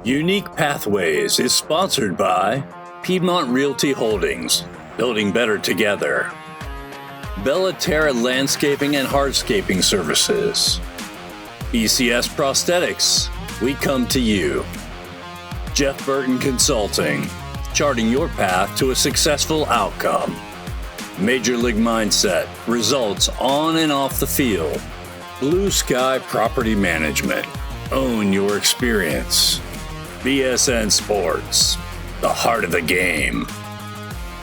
Unique Pathways is sponsored by Piedmont Realty Holdings, building better together. Bellaterra Landscaping and Hardscaping Services. ECS Prosthetics, we come to you. Jeff Burton Consulting, charting your path to a successful outcome. Major League Mindset, results on and off the field. Blue Sky Property Management, own your experience. BSN Sports, the heart of the game.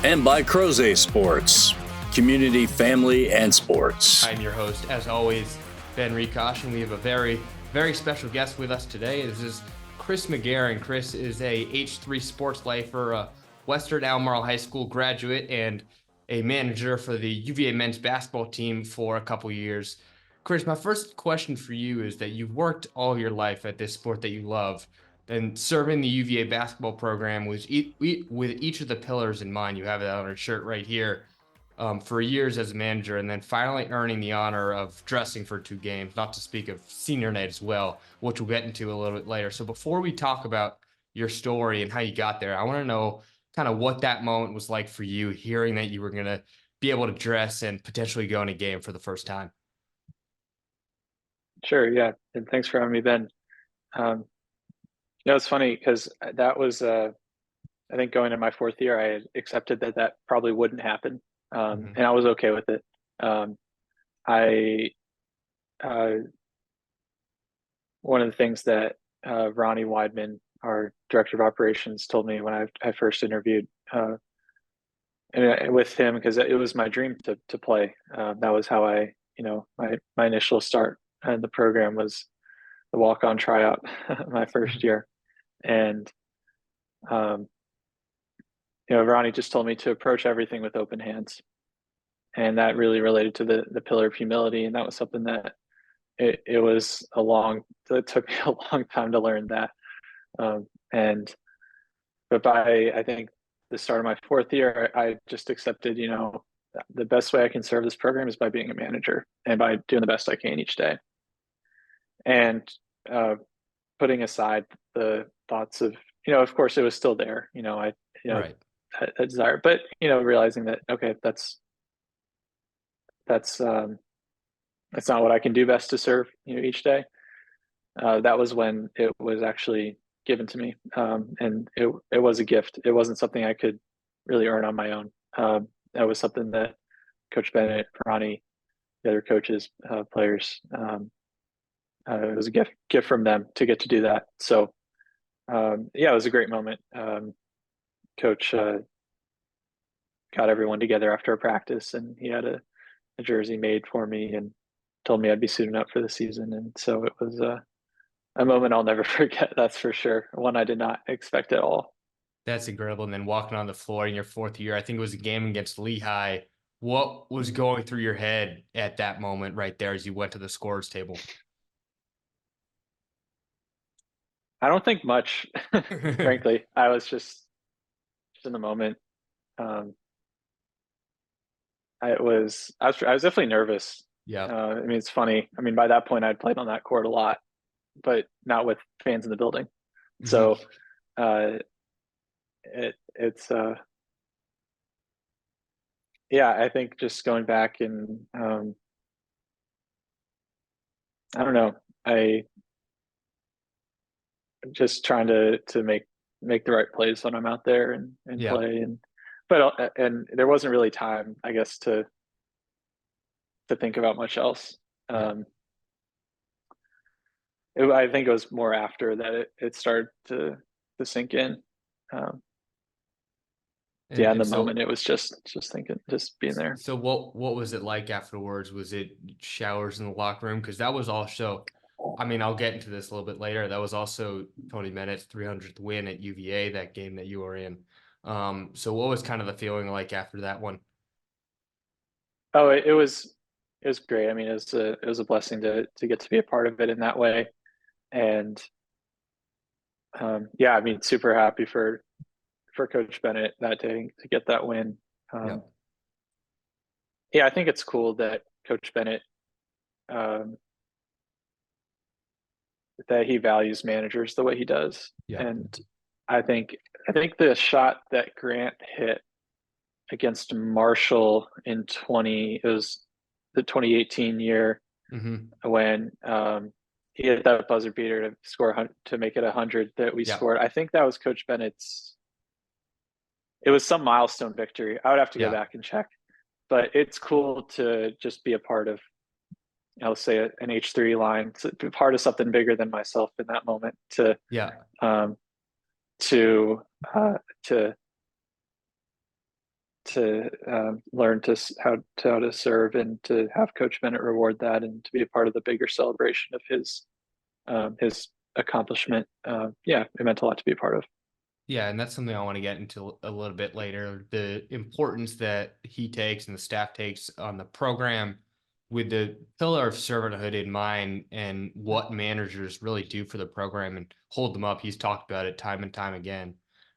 And by Crozet Sports, community, family, and sports. I'm your host, as always, Ben Rekosh, and we have a very, very special guest with us today. This is Chris McGahren. Chris is a H3 Sports lifer, a Western Albemarle High School graduate, and a manager for the UVA men's basketball team for a couple years. Chris, my first question for you is that you've worked all your life at this sport that you love, and serving the UVA basketball program with each of the pillars in mind. You have that on your shirt right here. For years as a manager, and then finally earning the honor of dressing for 2 games, not to speak of senior night as well, which we'll get into a little bit later. So before we talk about your story and how you got there, I want to know kind of what that moment was like for you, hearing that you were going to be able to dress and potentially go in a game for the first time. Sure, yeah, and thanks for having me, Ben. It's funny because that was, I think going into my 4th year, I had accepted that probably wouldn't happen. And I was okay with it. One of the things that Ronnie Weidman, our director of operations, told me when I first interviewed with him, because it was my dream to play. That was how my initial start in the program was the walk-on tryout my first year. And Ronnie just told me to approach everything with open hands. And that really related to the pillar of humility. And that was something that it took me a long time to learn that. But by, I think, the start of my 4th year, I just accepted, the best way I can serve this program is by being a manager and by doing the best I can each day. And putting aside the thoughts of, of course it was still there, right. A desire, but realizing that, okay, that's not what I can do best to serve each day. That was when it was actually given to me, and it was a gift. It wasn't something I could really earn on my own. That was something that Coach Bennett, Ronnie, the other coaches, players, it was a gift from them to get to do that. So it was a great moment. Coach got everyone together after a practice, and he had a jersey made for me and told me I'd be suiting up for the season. And so it was a moment I'll never forget, that's for sure. One I did not expect at all. That's incredible. And then walking on the floor in your 4th year, I think it was a game against Lehigh. What was going through your head at that moment right there as you went to the scorer's table? I don't think much, frankly. I was just in the moment. I was definitely nervous. Yeah. It's funny. By that point I'd played on that court a lot, but not with fans in the building. Mm-hmm. So I think just going back and I don't know, I just trying to make the right plays when I'm out there and play, but there wasn't really time, I guess, to think about much else. I think it was more after that it started to sink in. In the moment it was just thinking, just being there. So what was it like afterwards? Was it showers in the locker room? Because that was also, I'll get into this a little bit later. That was also Tony Bennett's 300th win at UVA, that game that you were in. So what was kind of the feeling like after that one? Oh, it was great. It was a blessing to get to be a part of it in that way. And super happy for Coach Bennett that day to get that win. I think it's cool that Coach Bennett that he values managers the way he does. Yeah. And I think the shot that Grant hit against Marshall in it was the 2018 year when he hit that buzzer beater to score to make it 100 that we scored. I think that was Coach Bennett's. It was some milestone victory. I would have to go back and check, but it's cool to just be a part of, I'll say an H3 line, to be part of something bigger than myself in that moment. To learn how to serve, and to have Coach Bennett reward that, and to be a part of the bigger celebration of his accomplishment. It meant a lot to be a part of. Yeah, and that's something I want to get into a little bit later. The importance that he takes and the staff takes on the program, with the pillar of servanthood in mind, and what managers really do for the program and hold them up. He's talked about it time and time again.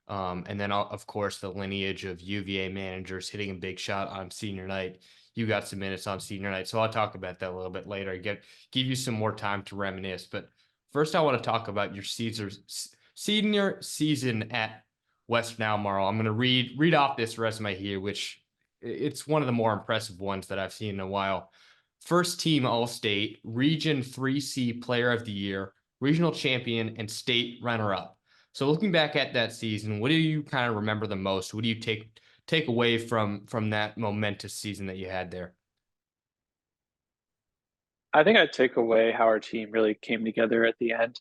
And then, of course, the lineage of UVA managers hitting a big shot on senior night. You got some minutes on senior night, so I'll talk about that a little bit later. Give you some more time to reminisce. But first, I want to talk about your senior season at Western Albemarle. I'm going to read off this resume here, which it's one of the more impressive ones that I've seen in a while. First team All-State, Region 3C Player of the Year, Regional Champion, and State Runner-Up. So looking back at that season, what do you kind of remember the most? What do you take away from that momentous season that you had there? I think I'd take away how our team really came together at the end.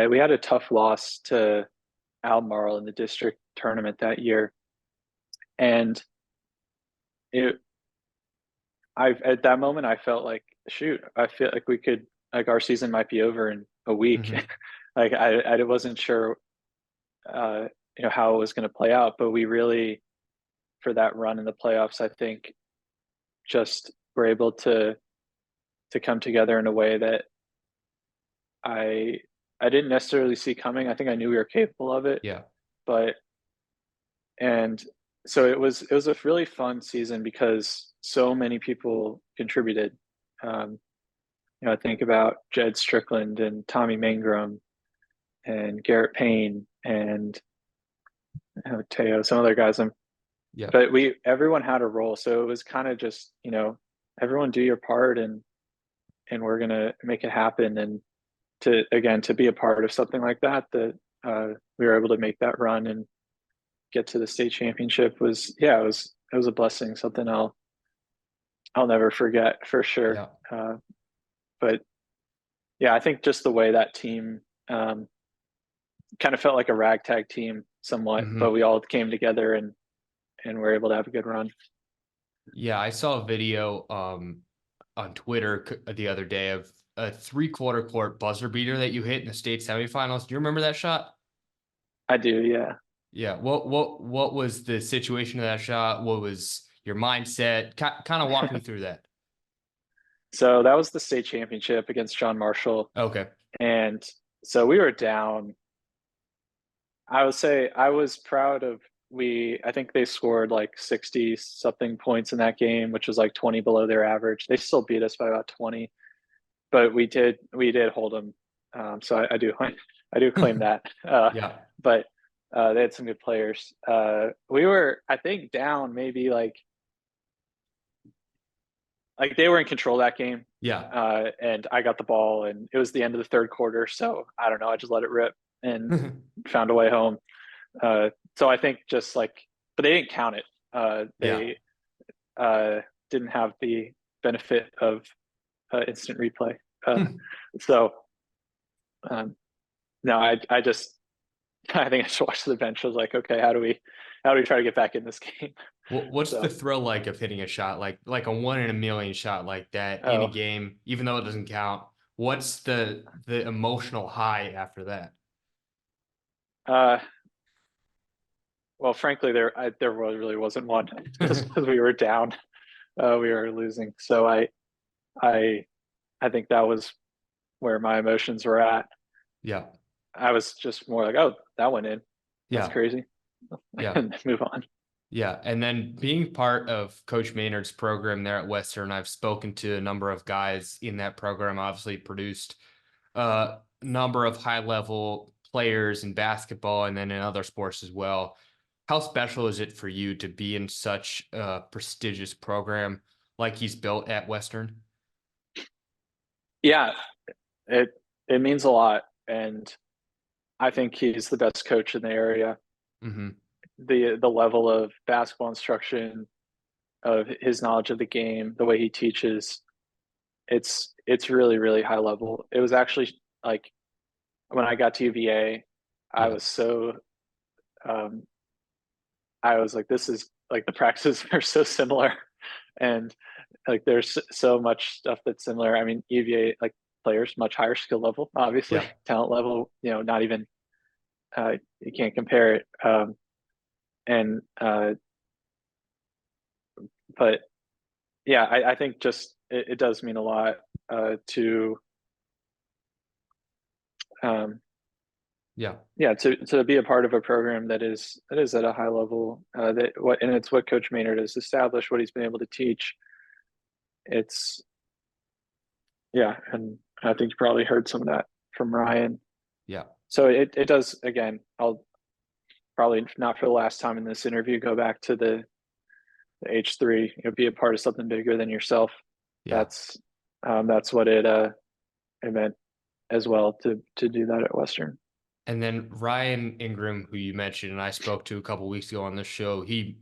We had a tough loss to Albemarle in the district tournament that year, and at that moment I felt like, shoot, I feel like our season might be over in a week. Like I wasn't sure how it was going to play out, but we really, for that run in the playoffs, I think just were able to come together in a way that I didn't necessarily see coming. I think I knew we were capable of it. Yeah. And so it was a really fun season because so many people contributed. I think about Jed Strickland and Tommy Mangrum and Garrett Payne and Teo, some other guys. But everyone had a role. So it was kind of just, everyone do your part, and we're going to make it happen. And to be a part of something like that, we were able to make that run and get to the state championship it was a blessing, something I'll never forget for sure. But I think just the way that team kind of felt like a ragtag team somewhat, but we all came together and were able to have a good run. Yeah, I saw a video on Twitter the other day of a 3/4 court buzzer beater that you hit in the state semifinals. Do you remember that shot? I do, yeah. Yeah. What was the situation of that shot? What was your mindset? Kind of walk me through that. So that was the state championship against John Marshall. Okay. And so we were down. I would say I was proud of I think they scored like 60 something points in that game, which was like 20 below their average. They still beat us by about 20, but we did hold them. So I do claim that. But they had some good players. We were, I think, down maybe like they were in control that game. Yeah. And I got the ball, and it was the end of the third quarter. So I don't know. I just let it rip and found a way home. So I think just but they didn't count it. They didn't have the benefit of instant replay. No, I think I just watched the bench. I was like, okay, how do we try to get back in this game? What's the thrill like of hitting a shot like a 1 in a million shot like that in a game, even though it doesn't count? What's the emotional high after that? Well, frankly, there really wasn't one, just because we were down, we were losing. So I think that was where my emotions were at. Yeah, I was just more like, oh, that went in. That's crazy. Yeah, and move on. Yeah, and then being part of Coach Maynard's program there at Western, I've spoken to a number of guys in that program. Obviously, produced number of high-level players in basketball and then in other sports as well. How special is it for you to be in such a prestigious program like he's built at Western? Yeah, it means a lot, and I think he's the best coach in the area. Mm-hmm. The level of basketball instruction, of his knowledge of the game, the way he teaches, it's really, really high level. It was actually like when I got to UVA, I Yeah. was so um, I was like, this is like the practices are so similar, and like there's so much stuff that's similar. I mean, UVA like players much higher skill level, obviously Yeah. talent level. Not even you can't compare it. And but yeah, I think just it does mean a lot to um, Yeah. yeah, to be a part of a program that is at a high level. And it's what Coach Maynard has established, what he's been able to teach. It's yeah, and I think you probably heard some of that from Ryan. Yeah. So it does again. I'll probably not for the last time in this interview go back to the H3. Be a part of something bigger than yourself. Yeah. That's what it meant as well to do that at Western. And then Ryan Ingram, who you mentioned, and I spoke to a couple weeks ago on the show, he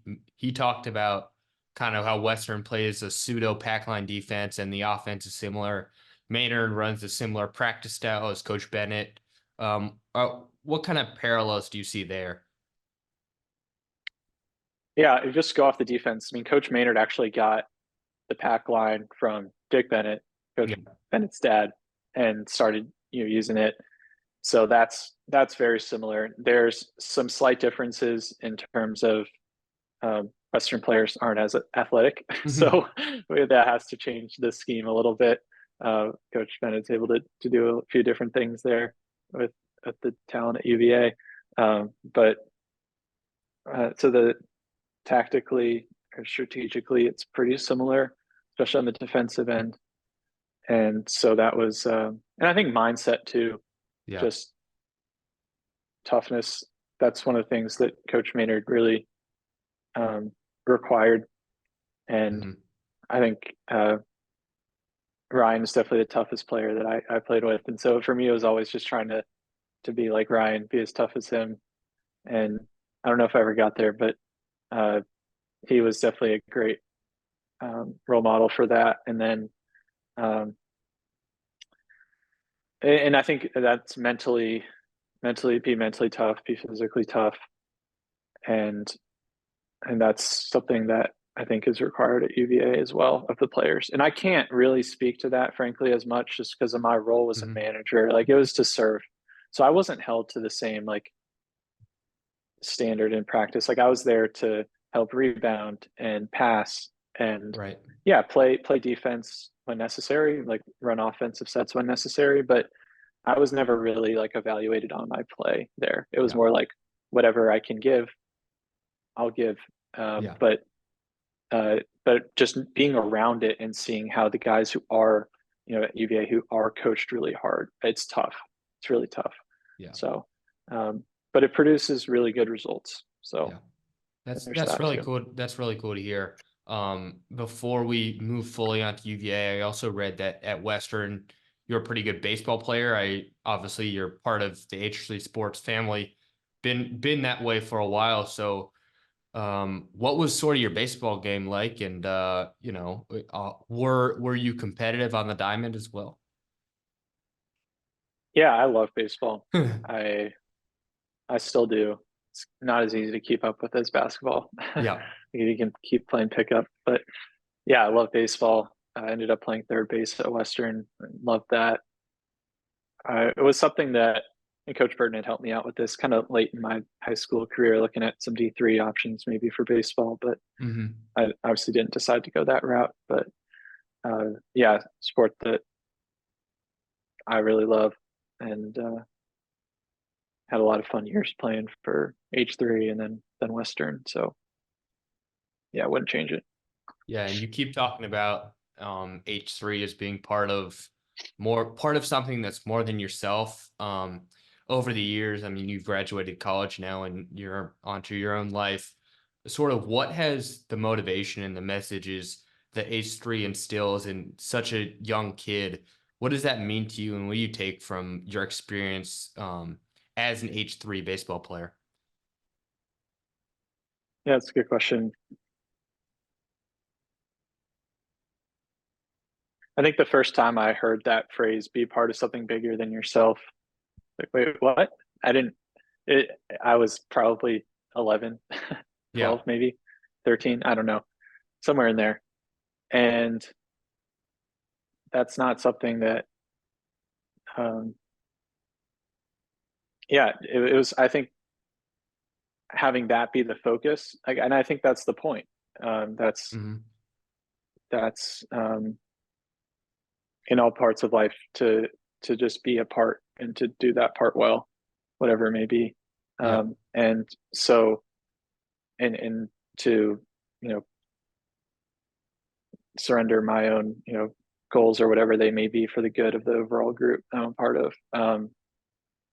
talked about kind of how Western plays a pseudo pack line defense and the offense is similar. Maynard runs a similar practice style as Coach Bennett. What kind of parallels do you see there? Yeah, just go off the defense. I mean, Coach Maynard actually got the pack line from Dick Bennett, Coach Yeah. Bennett's dad, and started using it. So that's very similar. There's some slight differences in terms of Western players aren't as athletic, so that has to change the scheme a little bit. Coach Bennett's able to do a few different things there with the talent at UVA, but so the tactically or strategically, it's pretty similar, especially on the defensive end. And so that was, and I think mindset too, Yeah. just toughness. That's one of the things that Coach Maynard really required. And Mm-hmm. I think Ryan is definitely the toughest player that I played with. And so for me, it was always just trying to be like Ryan, be as tough as him. And I don't know if I ever got there, but he was definitely a great role model for that. And then, and I think that's be mentally tough, be physically tough, and that's something that I think is required at UVA as well of the players. And I can't really speak to that, frankly, as much just because of my role as a Mm-hmm. manager. Like it was to serve, so I wasn't held to the same like standard in practice. Like I was there to help rebound and pass and Right. yeah, play defense when necessary, like run offensive sets when necessary. But I was never really like evaluated on my play there. It was Yeah. more like whatever I can give, I'll give. Yeah. But just being around it and seeing how the guys who are, at UVA who are coached really hard, it's tough. It's really tough. Yeah. So, but it produces really good results. So Yeah. That's that really too. cool. That's really cool to hear. Before we move fully onto UVA, I also read that at Western, you're a pretty good baseball player. Obviously you're part of the H3 Sports family, been that way for a while. So, what was sort of your baseball game like? And were you competitive on the diamond as well? Yeah, I love baseball. I I still do. It's not as easy to keep up with as basketball. Yeah. You can keep playing pickup, but yeah, I love baseball. I ended up playing third base at Western. Loved that. It was something that and Coach Burton had helped me out with this kind of late in my high school career, looking at some D3 options maybe for baseball, but Mm-hmm. I obviously didn't decide to go that route. But yeah, sport that I really love and had a lot of fun years playing for H3 and then Western. So yeah, I wouldn't change it. Yeah, and you keep talking about H3 as being part of more part of something that's more than yourself. Over the years, I mean, you've graduated college now and you're onto your own life. Sort of what has the motivation and the messages that H3 instills in such a young kid? What does that mean to you, and what do you take from your experience as an H3 baseball player? Yeah, that's a good question. I think the first time I heard that phrase, be part of something bigger than yourself, like, wait, what? I didn't, it, I was probably 11, Yeah. 12, maybe 13. I don't know, somewhere in there. And that's not something that, um, yeah, it was, I think having that be the focus, like, and I think that's the point. That's, Hmm. that's, in all parts of life to just be a part and to do that part well, whatever it may be. Yeah. And so, and to, you know, surrender my own, you know, goals or whatever they may be for the good of the overall group I'm a part of.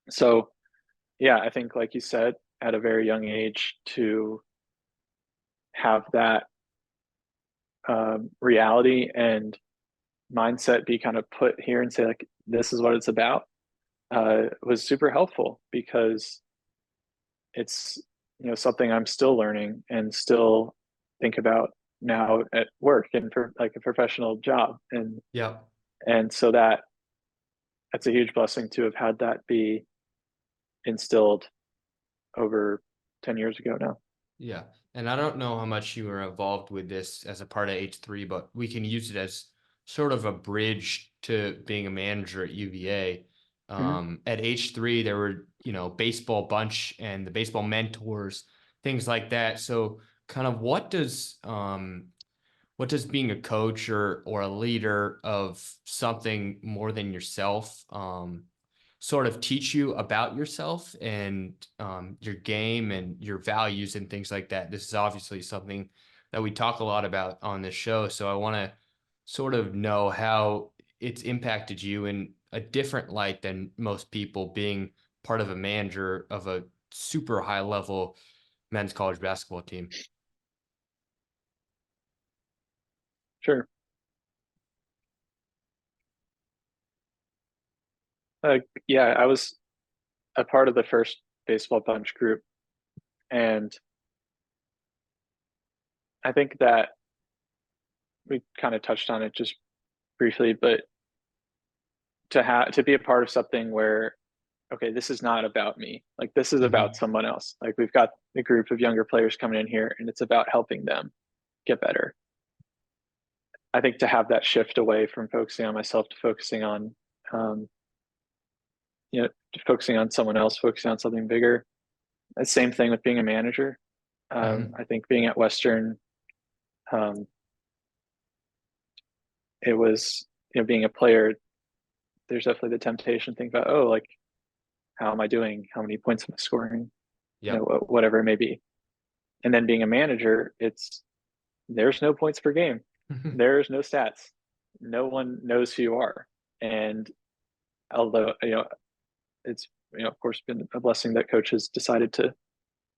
So yeah, I think like you said, at a very young age to have that reality and mindset be kind of put here and say like this is what it's about was super helpful because it's, you know, something I'm still learning and still think about now at work and for like a professional job. Yeah. And so that's a huge blessing to have had that be instilled over 10 years ago now. Yeah. And I don't know how much you were involved with this as a part of H3, but we can use it as sort of a bridge to being a manager at UVA. Mm-hmm. At H3, there were, baseball bunch and the baseball mentors, things like that. So kind of what does being a coach or a leader of something more than yourself sort of teach you about yourself and your game and your values and things like that? This is obviously something that we talk a lot about on this show. So I want to sort of know how it's impacted you in a different light than most people, being part of a manager of a super high level men's college basketball team. Sure. Yeah, I was a part of the first baseball bunch group, and I think that we kind of touched on it just briefly, but to be a part of something where, okay, this is not about me. Like this is about Mhm. someone else. Like we've got a group of younger players coming in here, and it's about helping them get better. I think to have that shift away from focusing on myself to focusing on, um, you know, focusing on someone else, focusing on something bigger. The same thing with being a manager. Mhm. I think being at Western, um, it was, you know, being a player, there's definitely the temptation to think about, oh, like, how am I doing? How many points am I scoring? You know, Yep. whatever it may be. And then being a manager, it's, there's no points per game. There's no stats. No one knows who you are. And although, you know, it's, you know, of course, been a blessing that coaches decided to,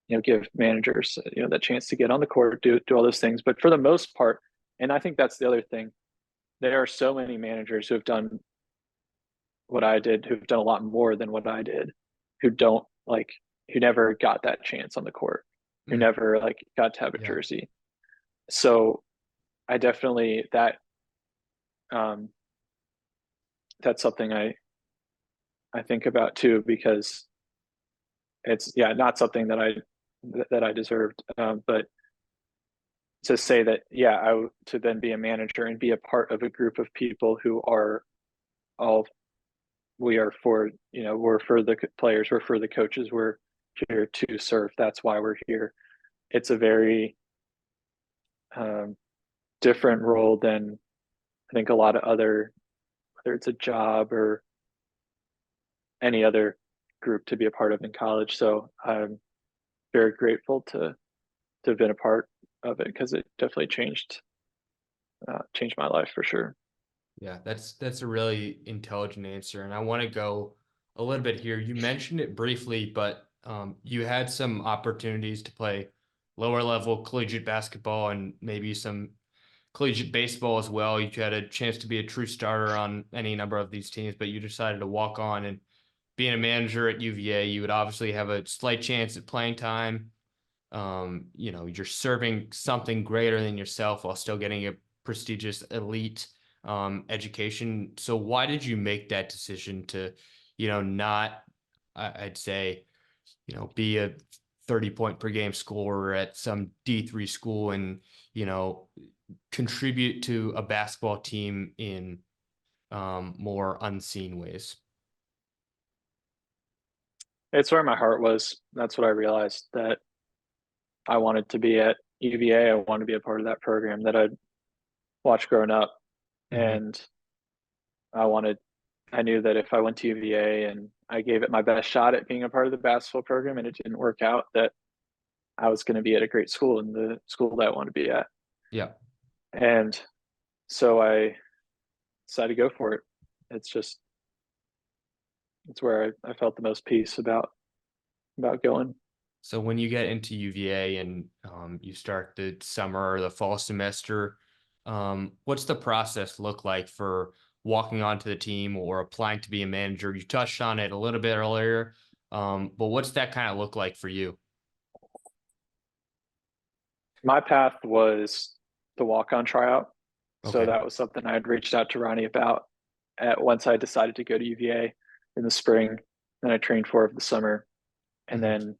you know, give managers, you know, that chance to get on the court, do all those things. But for the most part, and I think that's the other thing, there are so many managers who have done what I did, who've done a lot more than what I did, who don't like, who never got that chance on the court, who Mm. never like got to have a Yeah. jersey. So I definitely um that's something I think about too, because it's, yeah, not something that I deserved, but to say that, yeah, to then be a manager and be a part of a group of people who are all, we are for, you know, we're for the players, we're for the coaches, we're here to serve, that's why we're here. It's a very um, different role than I think a lot of other, whether it's a job or any other group to be a part of in college. So I'm very grateful to have been a part of it because it definitely changed my life for sure. Yeah, that's a really intelligent answer, and I want to go a little bit here. You mentioned it briefly, but you had some opportunities to play lower level collegiate basketball and maybe some collegiate baseball as well. You had a chance to be a true starter on any number of these teams, but you decided to walk on. And being a manager at UVA, you would obviously have a slight chance at playing time. You're serving something greater than yourself while still getting a prestigious elite education. So why did you make that decision to, not, I'd say, be a 30-point per game scorer at some D3 school and, contribute to a basketball team in more unseen ways? It's where my heart was. That's what I realized, that I wanted to be at UVA. I wanted to be a part of that program that I'd watched growing up. Mm-hmm. And I knew that if I went to UVA and I gave it my best shot at being a part of the basketball program and it didn't work out, that I was going to be at a great school, in the school that I want to be at. Yeah. And so I decided to go for it. It's where I felt the most peace about going. So when you get into UVA and you start the summer or the fall semester, what's the process look like for walking onto the team or applying to be a manager? You touched on it a little bit earlier, but what's that kind of look like for you? My path was the walk-on tryout. So Okay. that was something I had reached out to Ronnie about once I decided to go to UVA in the spring. Then I trained for it the summer. And Hmm. then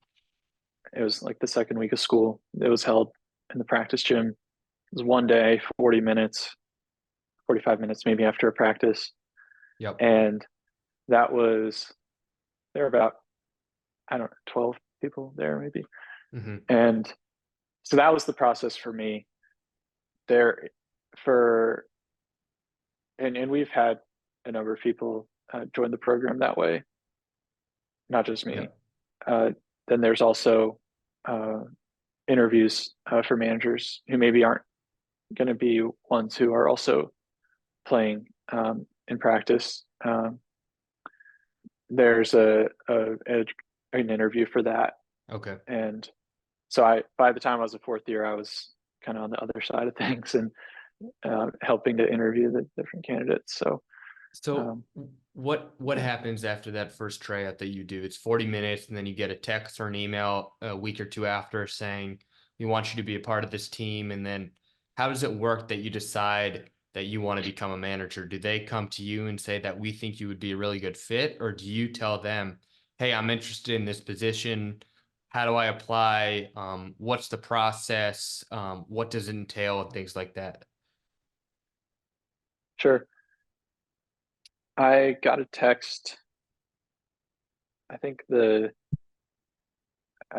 it was like the second week of school. It was held in the practice gym. It was one day, 40 minutes, 45 minutes maybe after a practice. Yep. And that was, there were about, I don't know, 12 people there maybe. Hmm. And so that was the process for me there for, and we've had a number of people join the program that way, not just me. Yep. Uh, then there's also uh, interviews for managers who maybe aren't going to be ones who are also playing in practice. There's an interview for that, Okay. and so by the time I was a fourth year, I was kind of on the other side of things and helping to interview the different candidates. So So um, what happens after that first tryout that you do? It's 40 minutes and then you get a text or an email a week or two after saying we want you to be a part of this team. And then how does it work that you decide that you want to become a manager? Do they come to you and say that we think you would be a really good fit? Or do you tell them, hey, I'm interested in this position. How do I apply? What's the process? What does it entail and things like that? sure, I got a text. I think I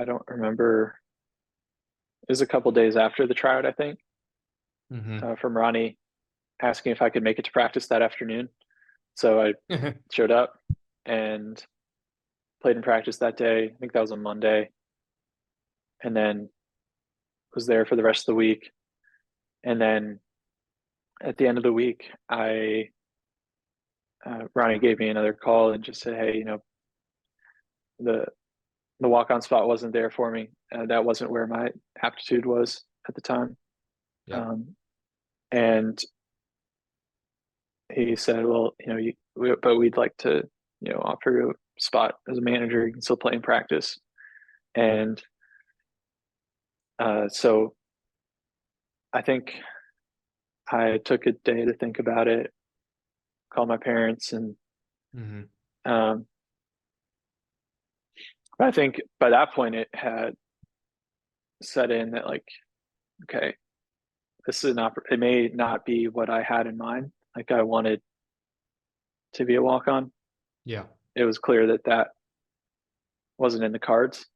don't remember. It was a couple days after the tryout, I think, Mm-hmm. from Ronnie asking if I could make it to practice that afternoon. So I showed up and played in practice that day. I think that was a Monday, and then was there for the rest of the week. And then at the end of the week, I Ronnie gave me another call and just said, "Hey, the the walk on spot wasn't there for me. That wasn't where my aptitude was at the time." Yep. Um, and he said, "Well, but we'd like to, offer you a spot as a manager. You can still play in practice." And so I think I took a day to think about it, called my parents, and Mm-hmm. um, I think by that point it had set in that, like, okay, this is not. It may not be what I had in mind. Like, I wanted to be a walk on. Yeah. It was clear that that wasn't in the cards,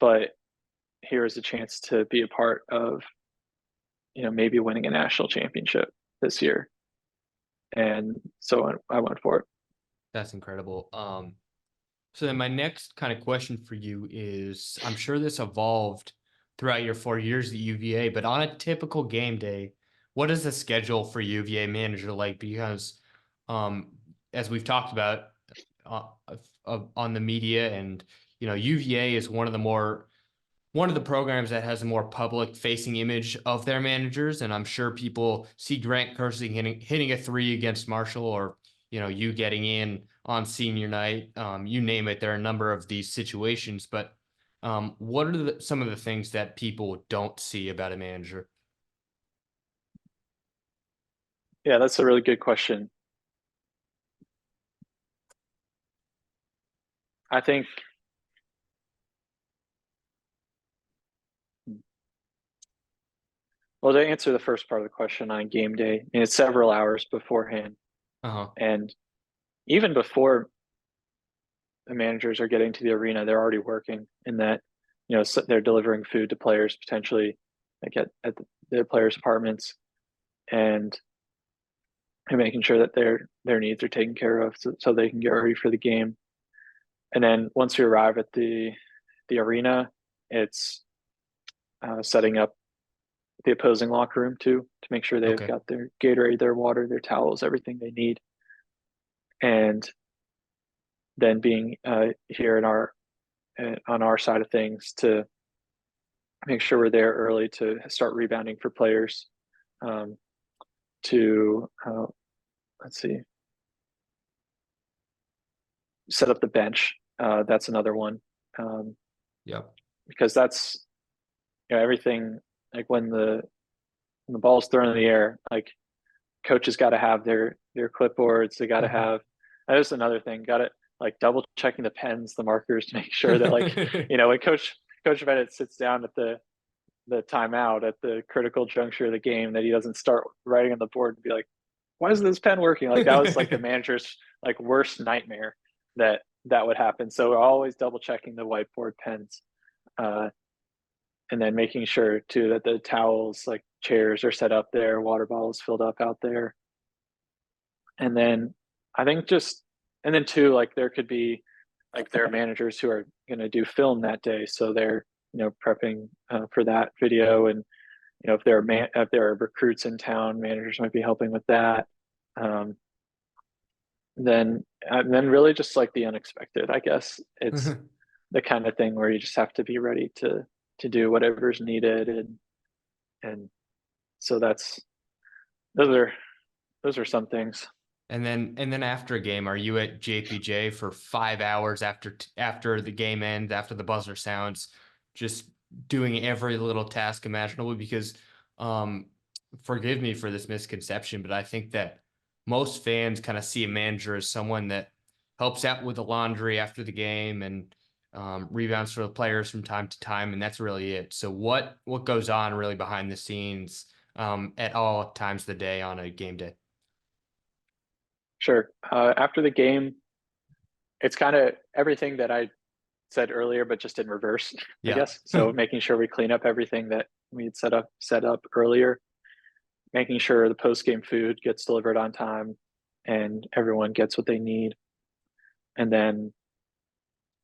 but here is a chance to be a part of, maybe winning a national championship this year. And so I went for it. That's incredible. So then my next kind of question for you is, I'm sure this evolved throughout your 4 years at UVA, but on a typical game day, what is the schedule for UVA manager like? Because as we've talked about on the media, and UVA is one of the programs that has a more public facing image of their managers. And I'm sure people see Grant Kersing hitting a three against Marshall, or, you getting in on senior night. You name it. There are a number of these situations, but what are some of the things that people don't see about a manager? Yeah, that's a really good question. I think well, to answer the first part of the question on game day, it's several hours beforehand. Uh-huh. And even before the managers are getting to the arena, they're already working in that, so they're delivering food to players potentially, like at the players' apartments, and making sure that their needs are taken care of, so they can get ready for the game. And then once we arrive at the arena, it's setting up the opposing locker room too, to make sure they've Okay. got their Gatorade, their water, their towels, everything they need. And then being here in our on our side of things to make sure we're there early to start rebounding for players, to let's see, set up the bench. That's another one. Yep. Because that's everything, like when the ball's thrown in the air, like coaches got to have their clipboards. They got to have. That is another thing. Got to like double checking the pens, the markers, to make sure that like when Coach Bennett sits down at the timeout at the critical juncture of the game, that he doesn't start writing on the board and be like, "Why isn't this pen working?" Like that was like the manager's like worst nightmare that would happen. So we're always double checking the whiteboard pens. And then making sure too that the towels, like chairs, are set up there, water bottles filled up out there. And then I think and then too, like there could be like there are managers who are going to do film that day, so they're prepping for that video, and if there are recruits in town, managers might be helping with that. Then really just like the unexpected, I guess it's the kind of thing where you just have to be ready to do whatever's needed, and so those are some things. And then after a game, are you at JPJ for 5 hours after the game ends, after the buzzer sounds, just doing every little task imaginable? Because forgive me for this misconception, but I think that most fans kind of see a manager as someone that helps out with the laundry after the game and rebounds for the players from time to time, and that's really it. So what goes on really behind the scenes at all times of the day on a game day? Sure. After the game, it's kind of everything that I said earlier, but just in reverse, I Yeah. guess. So making sure we clean up everything that we had set up earlier, making sure the post game food gets delivered on time and everyone gets what they need. And then,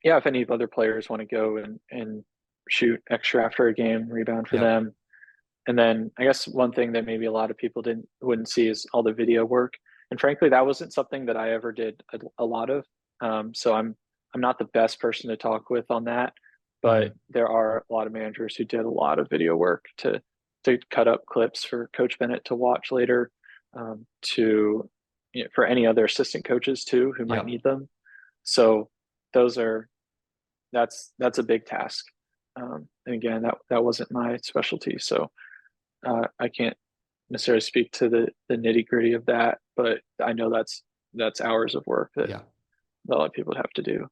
yeah, if any other players want to go and shoot extra after a game, rebound for Yep. them. And then I guess one thing that maybe a lot of people wouldn't see is all the video work. And frankly, that wasn't something that I ever did a lot of. So I'm not the best person to talk with on that, but there are a lot of managers who did a lot of video work to cut up clips for Coach Bennett to watch later, to for any other assistant coaches too who might Yep. need them. So that's a big task. And again, that wasn't my specialty, so I can't necessarily speak to the nitty gritty of that, but I know that's hours of work that Yeah. a lot of people would have to do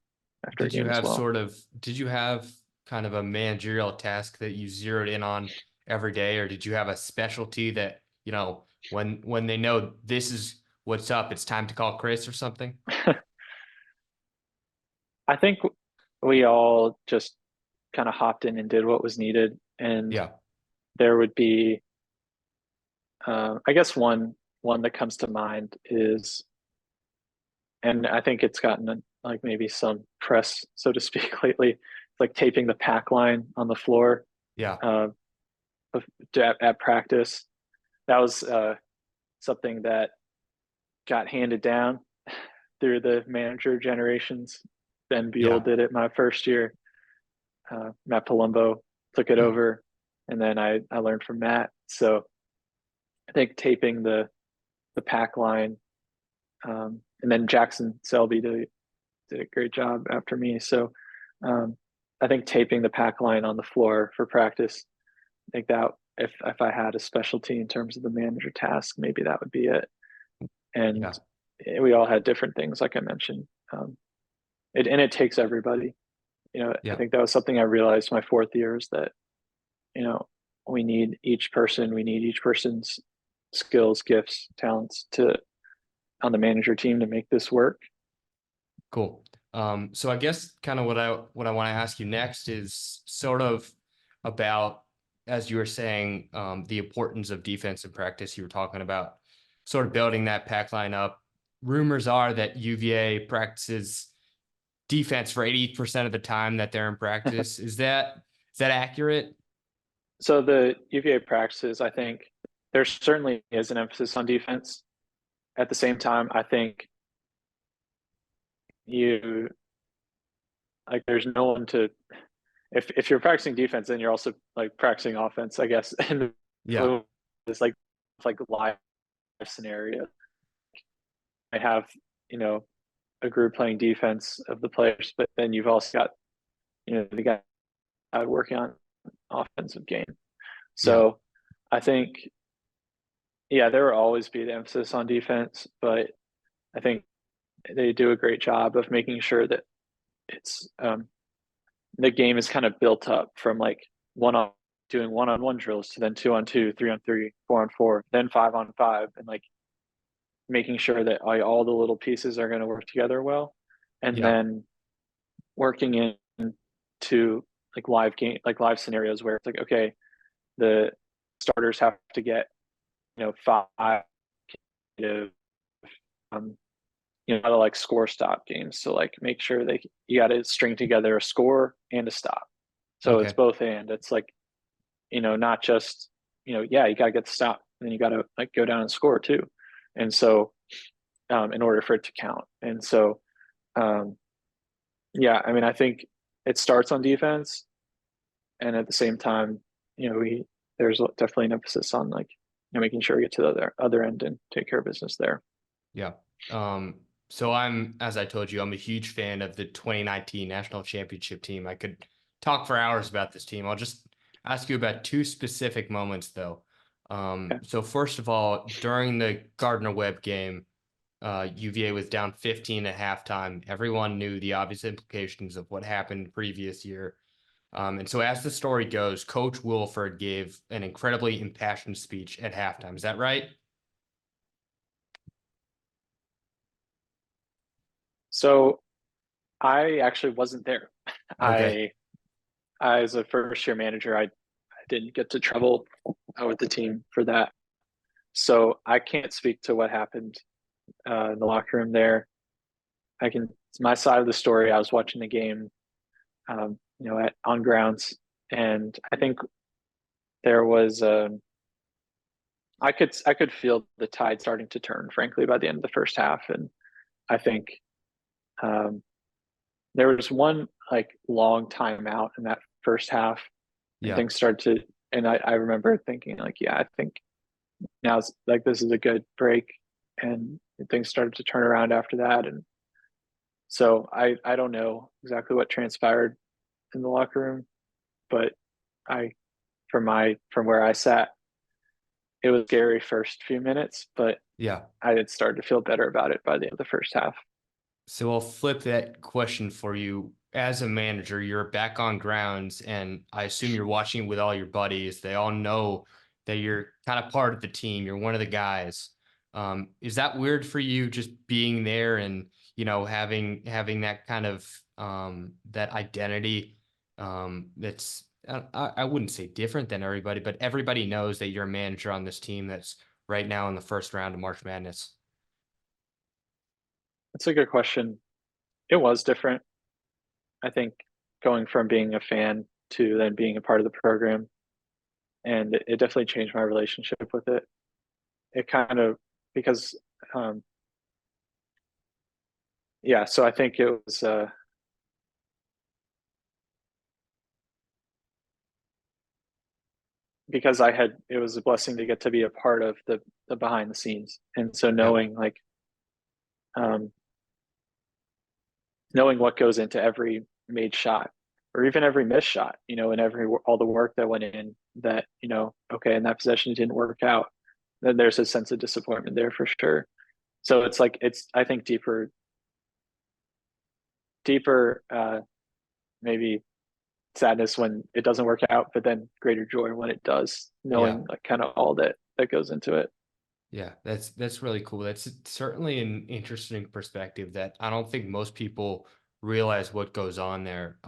after a Did you game as have well. did you have kind of a managerial task that you zeroed in on every day, or did you have a specialty that, when they know this is what's up, it's time to call Chris or something? I think we all just kind of hopped in and did what was needed, and Yeah. there would be, I guess one that comes to mind is, and I think it's gotten like maybe some press, so to speak, lately. It's like taping the pack line on the floor Yeah. uh, at practice. that was something that got handed down through the manager generations. Ben Buell Yeah. did it my first year. Matt Palumbo took it over, and then I learned from Matt. So I think taping the pack line, and then Jackson Selby did a great job after me. So I think taping the pack line on the floor for practice, I think that if I had a specialty in terms of the manager task, maybe that would be it. And Yeah. we all had different things, like I mentioned. It takes everybody. I Yeah. think that was something I realized my fourth year is that, we need each person, we need each person's skills, gifts, talents to on the manager team to make this work. Cool. So I guess kind of what I want to ask you next is sort of about, as you were saying, the importance of defense in practice. You were talking about sort of building that pack line up. Rumors are that UVA practices defense for 80% of the time that they're in practice. Is that accurate? So the UVA practices, I think there certainly is an emphasis on defense. At the same time, I think you like there's no one to if you're practicing defense, then you're also like practicing offense, I guess. And Yeah. it's like live scenario. I have, a group playing defense of the players, but then you've also got, the guy working on offensive game. Yeah. So I think, yeah, there will always be the emphasis on defense, but I think they do a great job of making sure that it's the game is kind of built up from like doing one-on-one drills to then 2-on-2, 3-on-3, 4-on-4, then 5-on-5, and like making sure that all the little pieces are going to work together well, and Yeah. then working into like live scenarios where it's like, okay, the starters have to get 5 um how to like score stop games. So like make sure you got to string together a score and a stop. So it's Okay. both and. It's like, not just, yeah, you got to get the stop, and then you got to like go down and score too. And so in order for it to count. And so yeah, I mean, I think it starts on defense, and at the same time, there's definitely an emphasis on like making sure we get to the other end and take care of business there. Yeah. So as I told you, I'm a huge fan of the 2019 national championship team. I could talk for hours about this team. I'll just ask you about two specific moments though. Okay. So first of all, during the Gardner-Webb game, UVA was down 15 at halftime. Everyone knew the obvious implications of what happened the previous year. And so as the story goes, Coach Wilford gave an incredibly impassioned speech at halftime. Is that right? So I actually wasn't there. Okay. I as a first year manager, I didn't get to travel with the team for that. So I can't speak to what happened in the locker room there. It's my side of the story. I was watching the game, at on grounds, and I think there was I could feel the tide starting to turn, frankly, by the end of the first half, and I think um, there was one like long timeout in that first half, and Yeah. things started to. And I remember thinking like, yeah, I think now it's like this is a good break, and things started to turn around after that. And so I don't know exactly what transpired in the locker room, but I from where I sat, it was scary first few minutes, but Yeah. I did start to feel better about it by the end of the first half. So I'll flip that question for you. As a manager, you're back on grounds, and I assume you're watching with all your buddies. They all know that you're kind of part of the team. You're one of the guys. Is that weird for you, just being there and having that kind of that identity? That's I wouldn't say different than everybody, but everybody knows that you're a manager on this team that's right now in the first round of March Madness. That's a good question. It was different. I think going from being a fan to then being a part of the program, and it definitely changed my relationship with it. it kind of, because, yeah, so I think it was, because it was a blessing to get to be a part of the behind the scenes. And so Yeah. knowing like, knowing what goes into every made shot or even every missed shot, and all the work that went in that, okay, in that possession it didn't work out, then there's a sense of disappointment there for sure. So it's like, I think deeper, maybe sadness when it doesn't work out, but then greater joy when it does, Yeah. knowing like kind of all that goes into it. Yeah, that's really cool. That's certainly an interesting perspective that I don't think most people realize what goes on there.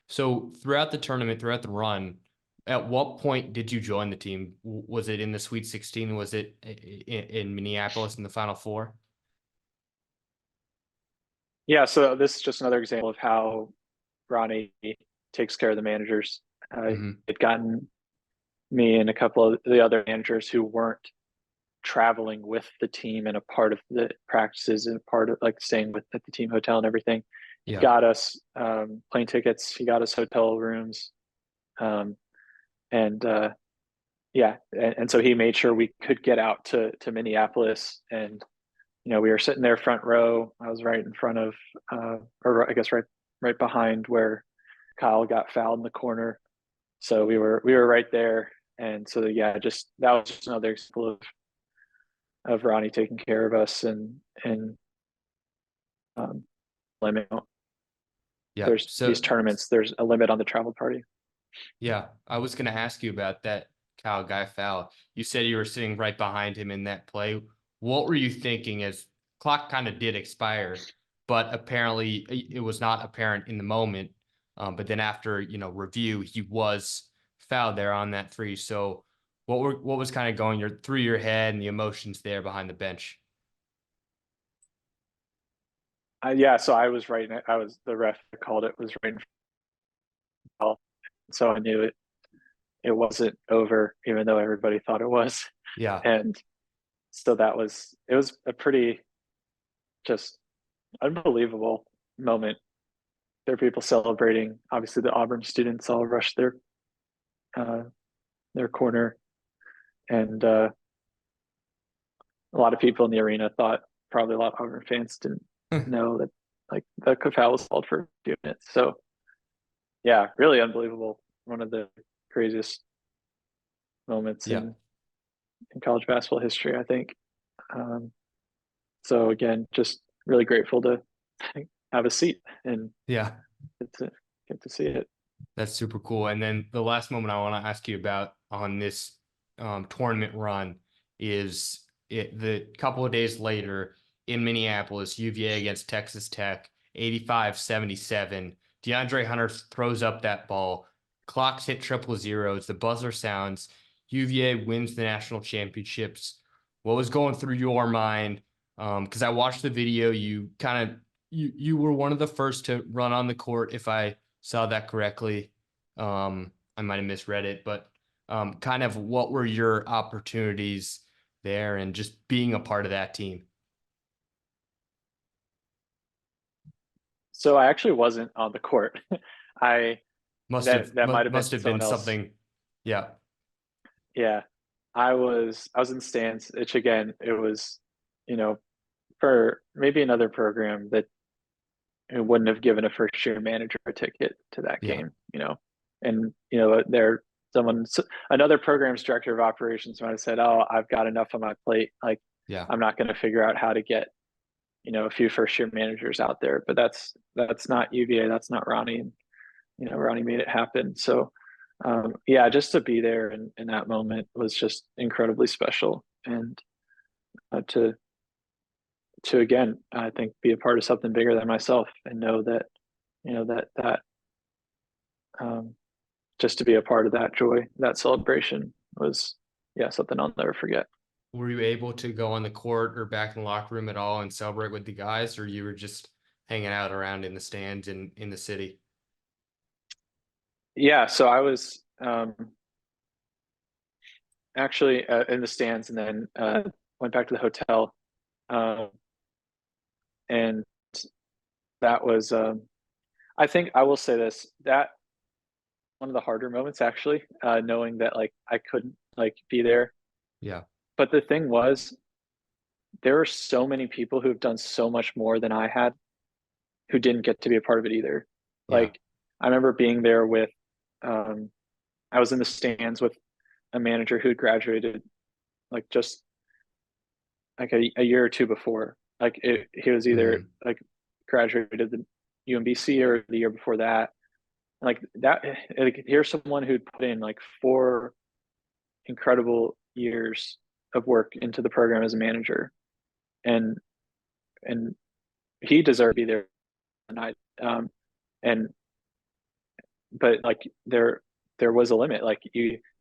So throughout the tournament, throughout the run, at what point did you join the team? Was it in the Sweet 16? Was it in Minneapolis in the Final Four? Yeah, so this is just another example of how Ronnie takes care of the managers. Hmm. Had gotten me and a couple of the other managers who weren't traveling with the team and a part of the practices and part of like staying at the team hotel and everything. He Yeah. got us plane tickets. He got us hotel rooms, and yeah, and so he made sure we could get out to Minneapolis, and we were sitting there front row. I was right in front of, or I guess right behind where Kyle got fouled in the corner. So we were right there, and so yeah, just that was just another example of Ronnie taking care of us and limit. Yeah. There's these So tournaments. There's a limit on the travel party. yeah, I was going to ask you about that Kyle guy foul. You said you were sitting right behind him in that play. What were you thinking as clock kind of did expire, but apparently it was not apparent in the moment. But then after, review, he was fouled there on that free. So what was kind of going through your head and the emotions there behind the bench? Yeah, so I was right. I was the ref that called it was right in front. So I knew it wasn't over, even though everybody thought it was. Yeah. And so it was a pretty just unbelievable moment. There are people celebrating. Obviously, the Auburn students all rushed uh, their corner, and a lot of people in the arena thought, probably a lot of Auburn fans didn't know that like the foul was called for doing it. So yeah, really unbelievable. One of the craziest moments Yeah. in college basketball history, I think. So again, just really grateful to have a seat and Yeah. get to see it. That's super cool. And then the last moment I want to ask you about on this tournament run is the couple of days later in Minneapolis, UVA against Texas Tech, 85-77. DeAndre Hunter throws up that ball. Clocks hit triple zeros. The buzzer sounds. UVA wins the national championships. What was going through your mind? Because I watched the video. You were one of the first to run on the court, if I saw that correctly. I might have misread it, but kind of what were your opportunities there and just being a part of that team? So I actually wasn't on the court. I that might have Must been have been someone else. something. Yeah. Yeah, I was in the stands, which again, it was, for maybe another program that it wouldn't have given a first year manager a ticket to that Yeah. game, and there someone another program's director of operations might have said, "Oh, I've got enough on my plate. Like, Yeah. I'm not going to figure out how to get a few first year managers out there." But that's not UVA. That's not Ronnie. And Ronnie made it happen. So yeah, just to be there in that moment was just incredibly special, and to again, I think be a part of something bigger than myself and know that that um, just to be a part of that joy, that celebration was, yeah, something I'll never forget. Were you able to go on the court or back in the locker room at all and celebrate with the guys, or you were just hanging out around in the stands in the city? Yeah, so I was actually in the stands, and then went back to the hotel. Um, and that was, I think I will say this, that one of the harder moments actually, knowing that like I couldn't like be there. Yeah. But the thing was, there are so many people who have done so much more than I had who didn't get to be a part of it either. Yeah. Like I remember being there with, um, I was in the stands with a manager who had graduated like just like a year or two before. Like he was either Mhm. like graduated the UMBC or the year before that. Like that, like, here's someone who'd put in like 4 incredible years of work into the program as a manager, and and he deserved to be there. And and but like there was a limit. Like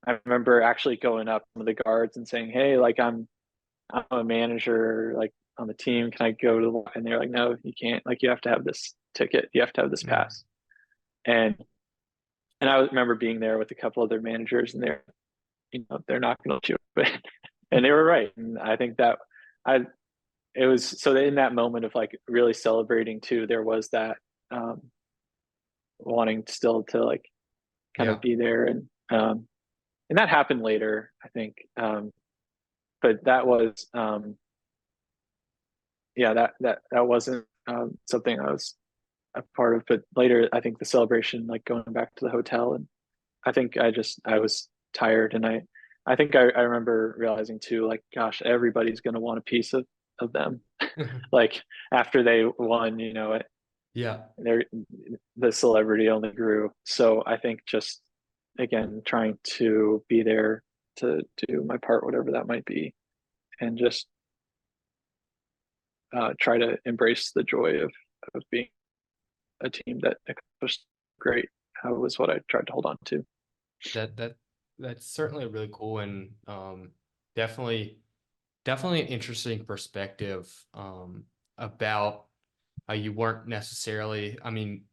I remember actually going up to the guards and saying, "Hey, like I'm a manager, like on the team. Can I go to the?" And they're like, "No, you can't. Like you have to have this ticket. You have to have this Mhm. pass." And I remember being there with a couple other managers, and they're not going to let you. But and they were right. And I think that I it was so in that moment of like really celebrating too. There was that um, wanting still to like kind of Yeah. be there, and that happened later, I think. But that was yeah, that wasn't something I was a part of. But later, I think the celebration, like going back to the hotel, and I think I was tired, and I think I remember realizing too, like, gosh, everybody's gonna want a piece of them. Like after they won, Yeah. they're the celebrity only grew. So I think just again trying to be there to do my part, whatever that might be, and just try to embrace the joy of being a team that accomplished great was what I tried to hold on to. That that's certainly really cool, and definitely definitely an interesting perspective about how you weren't necessarily, I mean,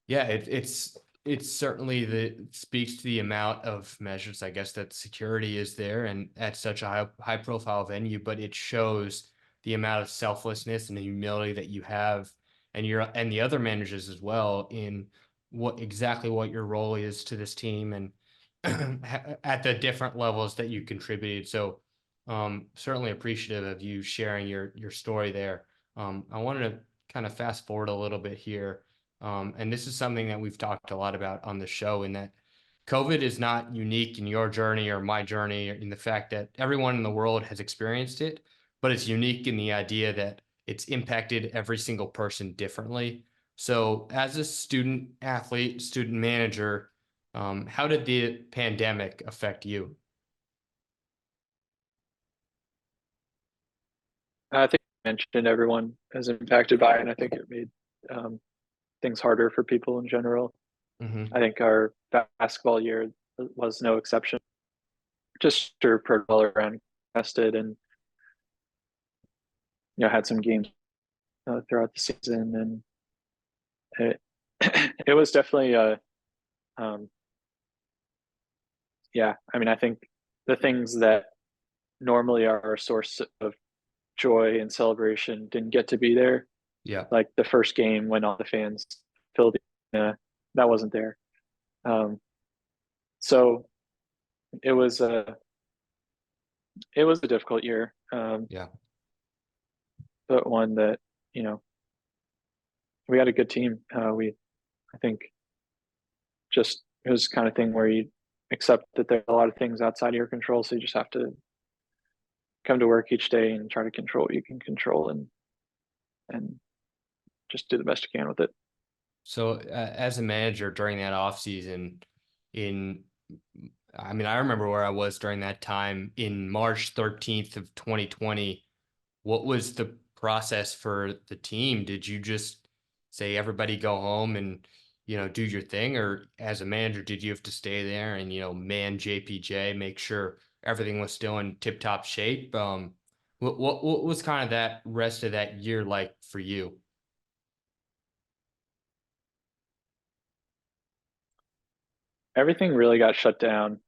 yeah, it's certainly the speaks to the amount of measures, I guess, that security is there and at such a high profile venue, but it shows the amount of selflessness and the humility that you have, and the other managers as well, in what your role is to this team, and at the different levels that you contributed. So certainly appreciative of you sharing your story there. I wanted to kind of fast forward a little bit here, and this is something that we've talked a lot about on the show, in that COVID is not unique in your journey or my journey, or in the fact that everyone in the world has experienced it, but it's unique in the idea that it's impacted every single person differently. So, as a student athlete, student manager, how did the pandemic affect you? I think I mentioned everyone is impacted by it, and I think it made um, things harder for people in general. I Hmm. think our basketball year was no exception. Just your protocol around tested, and had some games throughout the season, and it it was definitely a um, yeah. I mean, I think the things that normally are a source of joy and celebration didn't get to be there. Yeah. Like the first game when all the fans filled the arena, that wasn't there. Um, so it was a difficult year, Yeah. but one that you know we had a good team. We I think just it was kind of thing where you accept that there are a lot of things outside of your control, so you just have to come to work each day and try to control what you can control, and just do the best you can with it. So, as a manager during that off season, in I mean, I remember where I was during that time in March 13th of 2020. What was the process for the team? Did you just say everybody go home and, do your thing, or as a manager, did you have to stay there and, man JPJ, make sure everything was still in tip top shape? What was kind of that rest of that year like for you? Everything really got shut down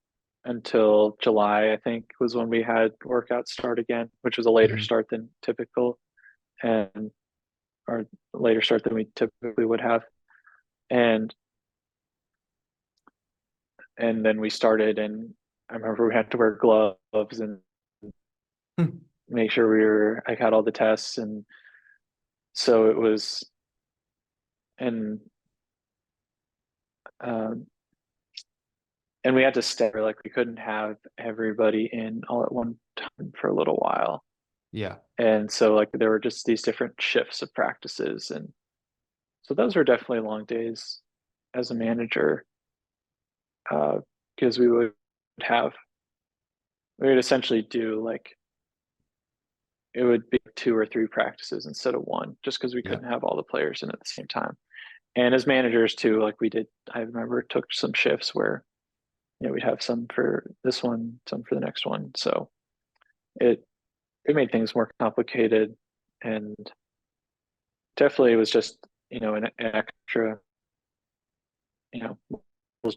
until July, I think, was when we had workouts start again, which was a later start than typical, and or later start than we typically would have. And then we started, and I remember we had to wear gloves and make sure I had all the tests, and so it was, and um, and we had to stay, like we couldn't have everybody in all at one time for a little while. Yeah. And so like there were just these different shifts of practices, and so those were definitely long days as a manager, because we would essentially do like, it would be 2 or 3 practices instead of one, just because we Yeah. couldn't have all the players in at the same time. And as managers too, like I remember took some shifts where, we'd have some for this one, some for the next one. So it made things more complicated, and definitely it was just, an extra,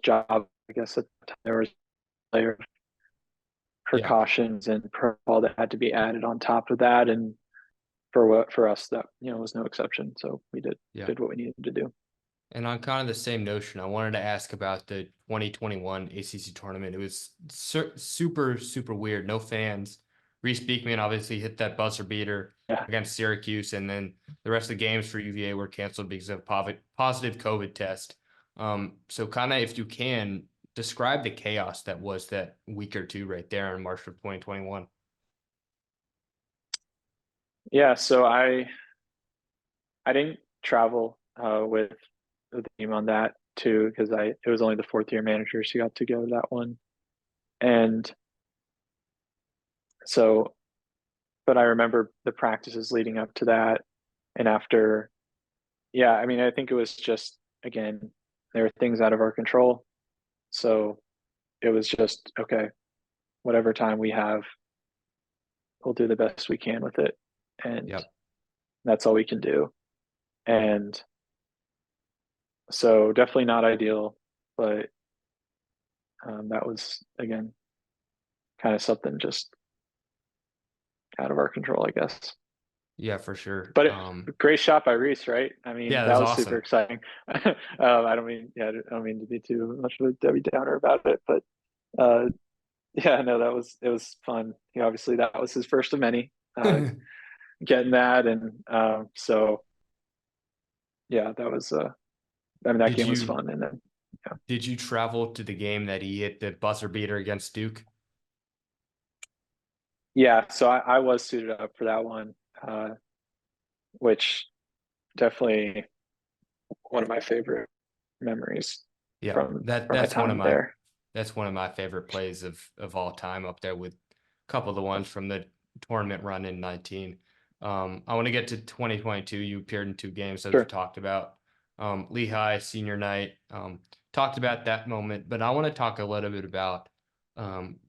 job, I guess. At the time, there was a layer of precautions and protocol that had to be added on top of that. And for us, that, was no exception. So we did what we needed to do. And on kind of the same notion, I wanted to ask about the 2021 ACC tournament. It was super, super weird. No fans. Reese Beekman obviously hit that buzzer beater against Syracuse, and then the rest of the games for UVA were canceled because of positive COVID test. So kind of, if you can, describe the chaos that was that week or two right there in March of 2021. Yeah, so I didn't travel with the team on that too, because it was only the 4th-year managers who got to go to that one. And so, but I remember the practices leading up to that and after. Yeah, I mean, I think it was just, again, there were things out of our control. So it was just, okay, whatever time we have, we'll do the best we can with it. And that's all we can do. And so definitely not ideal, but that was, again, kind of something just out of our control, I guess. Yeah, for sure. But great shot by Reese, right? I mean, yeah, that was awesome. super exciting. I don't mean to be too much of a Debbie Downer about it, but yeah, no, it was fun. Obviously that was his first of many, getting that. And so yeah, that was, that game was fun. And then, did you travel to the game that he hit the buzzer beater against Duke? Yeah, so I was suited up for that one, which definitely one of my favorite memories. Yeah, from that's my time there. That's one of my favorite plays of all time, up there with a couple of the ones from the tournament run in 19. I want to get to 2022. You appeared in 2 games, as we talked about. Lehigh senior night. Talked about that moment, but I want to talk a little bit about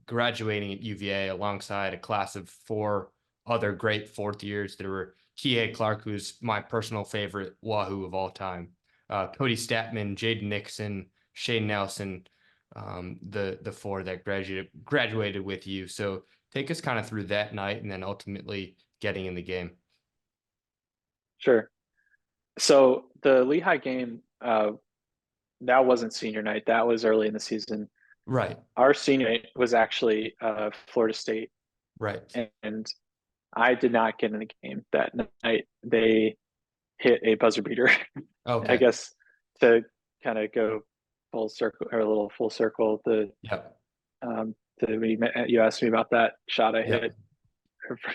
graduating at UVA alongside a class of 4 other great 4th years. There were Kihei Clark, who's my personal favorite Wahoo of all time, Cody Statman, Jaden Nixon, Shane Nelson, the 4 that graduated with you. So take us kind of through that night and then ultimately getting in the game. Sure. So the Lehigh game, that wasn't senior night. That was early in the season. Right. Our senior night was actually Florida State. Right. And I did not get in the game that night. They hit a buzzer beater. Okay. I guess to kind of go full circle, or a little full circle. You asked me about that shot I hit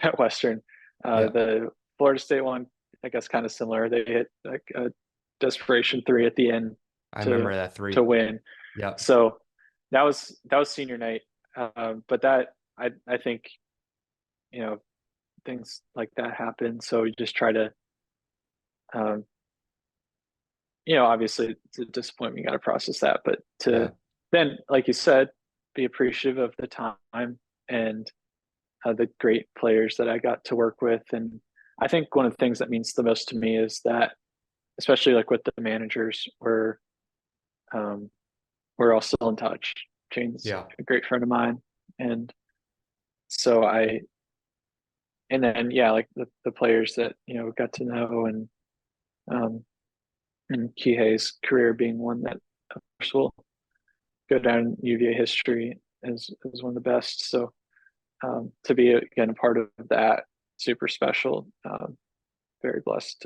at Western. The Florida State one, I guess, kind of similar. They hit like a desperation 3 at the end. I remember that 3 to win. Yeah. So that was senior night. But that I think, things like that happen. So you just try to, obviously it's a disappointment. You got to process that, but then, like you said, be appreciative of the time and the great players that I got to work with. And I think one of the things that means the most to me is that, especially like with the managers, we're all still in touch, Jane's Yeah. a great friend of mine. And so and then, yeah, like the players that, got to know, um, and Kihei's career being one that, of course, will go down in UVA history as one of the best. So, to be, again, a part of that, super special. Very blessed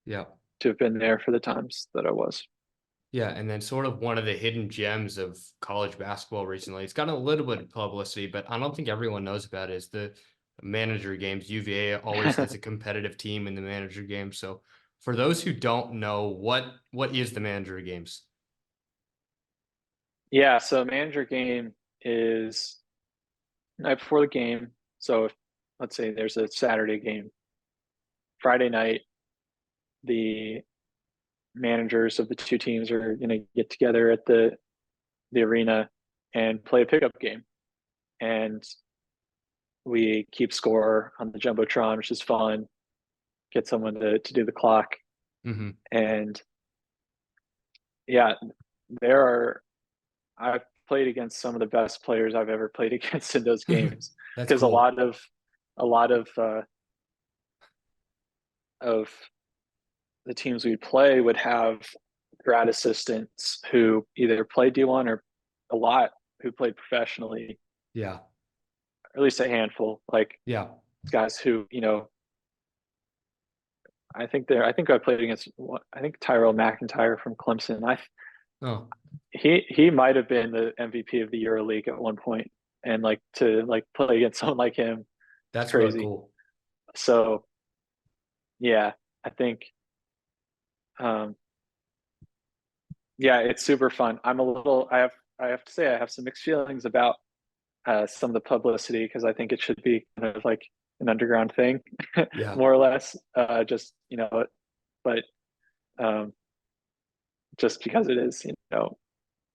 Yeah. to have been there for the times that I was. Yeah, and then sort of one of the hidden gems of college basketball recently. It's gotten a little bit of publicity, but I don't think everyone knows about it. Is the manager games. UVA always has a competitive team in the manager game. So for those who don't know, what is the manager games? Yeah, so manager game is night before the game. So if, let's say there's a Saturday game, Friday night, the managers of the two teams are going to get together at the arena and play a pickup game. And we keep score on the Jumbotron, which is fun. Get someone to do the clock. Mm-hmm. And yeah, I've played against some of the best players I've ever played against in those games. That's Because cool. a lot of the teams we play would have grad assistants who either played D1 or a lot who played professionally, Yeah. or at least a handful, like Yeah. guys who, I think I played against, I think Tyrell McIntyre from Clemson. Oh, He might have been the MVP of the EuroLeague at one point, and like to like play against someone like him, it's that's really crazy. cool. So yeah, I think, yeah, it's super fun. I have to say I have some mixed feelings about some of the publicity, because I think it should be kind of like an underground thing, Yeah. more or less. Just, but um, just because it is,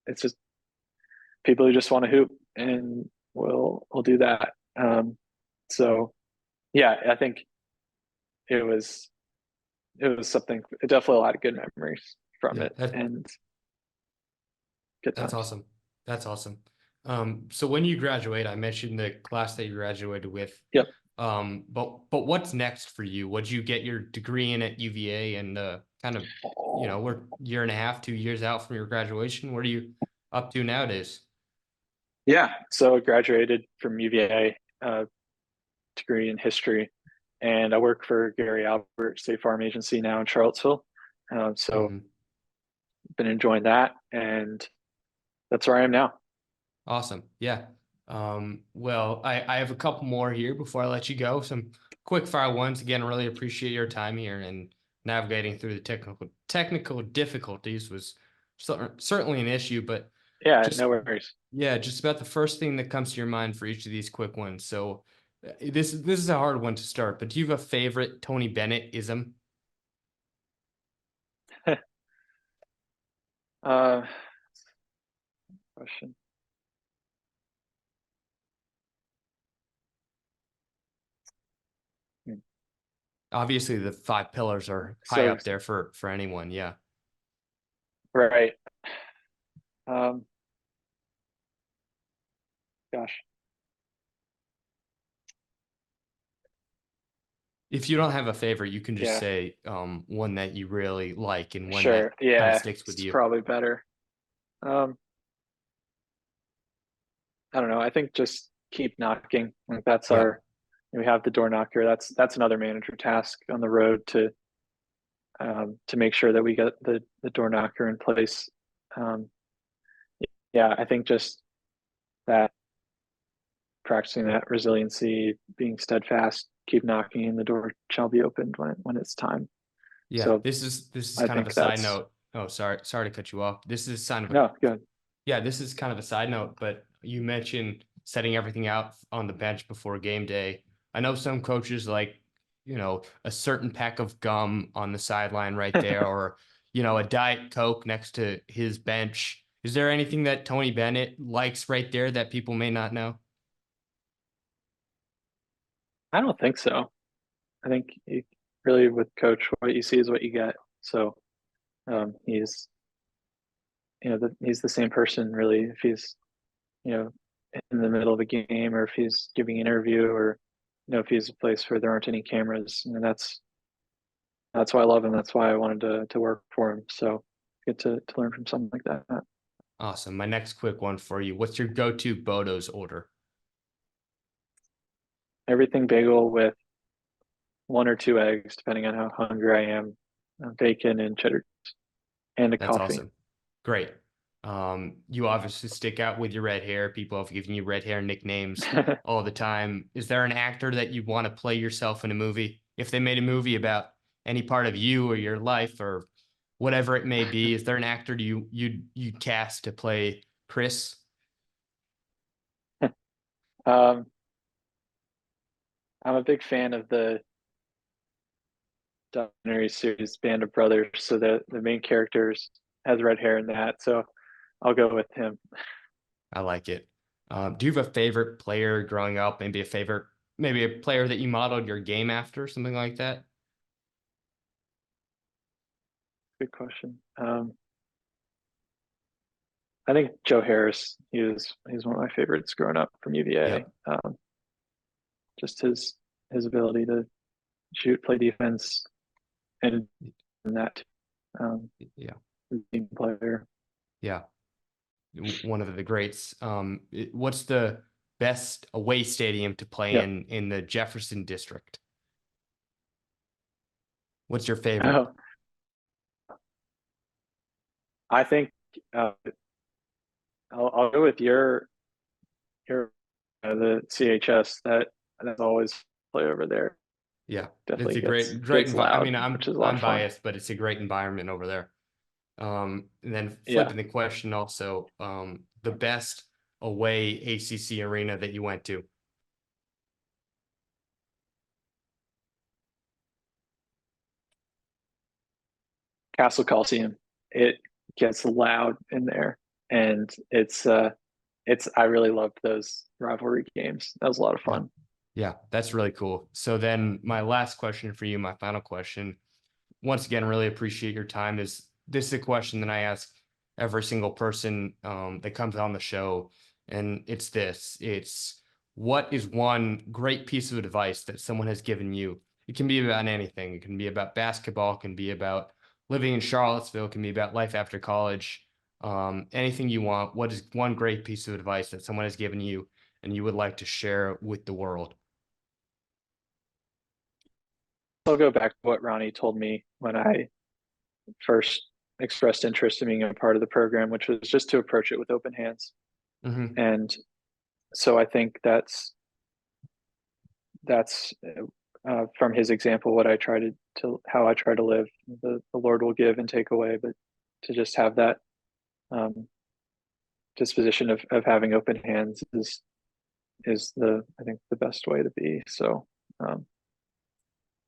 it's just people who just want to hoop, and will do that. So yeah, I think it was something, definitely a lot of good memories from Yeah. it, and good That's times. awesome. That's awesome. So when you graduate, I mentioned the class that you graduated with. Yep. But what's next for you? What'd you get your degree in at UVA, and kind of, we're year and a half, 2 years out from your graduation. What are you up to nowadays? Yeah, so I graduated from UVA, degree in history, and I work for Gary Albert State Farm Agency now in Charlottesville. So Mhm. been enjoying that, and that's where I am now. Awesome. Yeah. Well, I have a couple more here before I let you go. Some quick fire ones. Again, really appreciate your time here, and navigating through the technical difficulties was certainly an issue, but Yeah, just no worries. yeah, just about the first thing that comes to your mind for each of these quick ones. So this is a hard one to start, but do you have a favorite Tony Bennett-ism? uh, Question. Hmm. Obviously, the five pillars are high So up there for anyone. Yeah. right. Um, Gosh. If you don't have a favorite, you can just Yeah, say one that you really like and one that sure. kind of Yeah, sticks with it's you. probably better. Um, I don't know. I think just keep knocking. Like that's Yeah. we have the door knocker. That's another manager task on the road to make sure that we get the door knocker in place. Um, yeah, I think just that, practicing that resiliency, being steadfast, keep knocking, and the door shall be opened when it's time. Yeah. So This is I kind of a think side that's note. Oh, sorry to cut you off. This is kind of a no good. Yeah, this is kind of a side note, but you mentioned setting everything out on the bench before game day. I know some coaches like, a certain pack of gum on the sideline right there, or, a Diet Coke next to his bench. Is there anything that Tony Bennett likes right there that people may not know? I don't think so. I think really with coach, what you see is what you get. So he's he's the same person really. If he's in the middle of a game, or if he's giving an interview, or if he's a place where there aren't any cameras. And that's why I love him. That's why I wanted to work for him. So get to learn from something like that. Awesome. My next quick one for you. What's your go-to Bodo's order? Everything bagel with 1 or 2 eggs, depending on how hungry I am, bacon and cheddar, and That's coffee. Awesome. Great. You obviously stick out with your red hair. People have given you red hair nicknames all the time. Is there an actor that you want to play yourself in a movie? If they made a movie about any part of you or your life or whatever it may be, is there an actor you'd cast to play Chris? I'm a big fan of the documentary series Band of Brothers. So the main characters has red hair in that. So I'll go with him. I like it. Do you have a favorite player growing up? Maybe a player that you modeled your game after, something like that? Good question. I think Joe Harris. He's one of my favorites growing up from UVA. Yeah. Just his ability to shoot, play defense, and that. Yeah. Team player. Yeah. One of the greats. What's the best away stadium to play in the Jefferson district? What's your favorite? Oh. I think I'll go with your the CHS that's always play over there. Yeah, definitely. It's a great environment. I mean, I'm fun. biased, but it's a great environment over there. And then flipping the question also, the best away ACC arena that you went to. Castle Coliseum. It gets loud in there, and it's I really loved those rivalry games. That was a lot of fun. Yeah, that's really cool. So then my last question for you, my final question, once again, really appreciate your time. This is a question that I ask every single person that comes on the show. And it's what is one great piece of advice that someone has given you? It can be about anything. It can be about basketball, it can be about living in Charlottesville, it can be about life after college, anything you want. What is one great piece of advice that someone has given you and you would like to share with the world? I'll go back to what Ronnie told me when I first expressed interest in being a part of the program, which was just to approach it with open hands. Mm-hmm. And so I think that's from his example, what I try how I try to live. The Lord will give and take away, but to just have that disposition of having open hands is I think the best way to be. So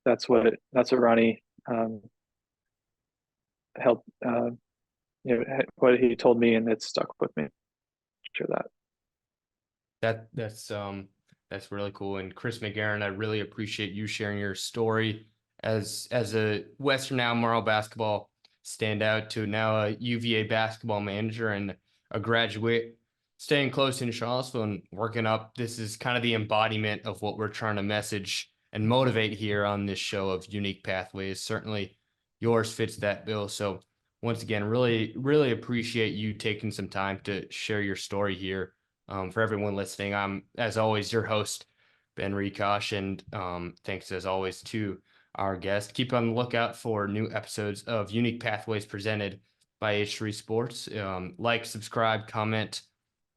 that's what Ronnie helped what he told me, and it stuck with me. Sure that's really cool. And Chris McGahren, I really appreciate you sharing your story as a Western Albemarle basketball standout to now a UVA basketball manager and a graduate, staying close in Charlottesville and working up. This is kind of the embodiment of what we're trying to message and motivate here on this show of Unique Pathways. Certainly yours fits that bill. So once again, really, really appreciate you taking some time to share your story here. For everyone listening, I'm, as always, your host, Ben Rekosh, and thanks as always to our guest. Keep on the lookout for new episodes of Unique Pathways presented by H3 Sports. Like, subscribe, comment,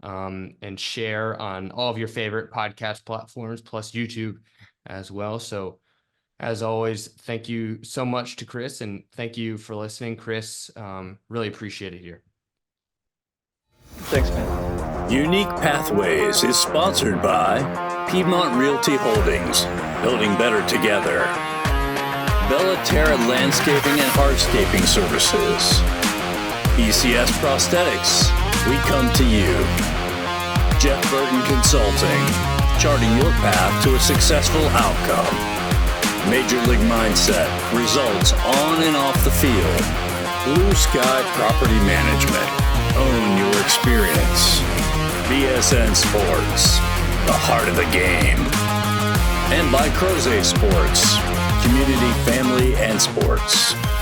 and share on all of your favorite podcast platforms, plus YouTube as well. So as always, thank you so much to Chris, and thank you for listening, Chris. Really appreciate it here. Thanks, man. Unique Pathways is sponsored by Piedmont Realty Holdings, building better together. Bellaterra Landscaping and Hardscaping Services. ECS Prosthetics, we come to you. Jeff Burton Consulting, charting your path to a successful outcome. Major League Mindset, results on and off the field. Blue Sky Property Management, own your experience. BS HSN Sports, the heart of the game. And by Crozet Sports, community, family, and sports.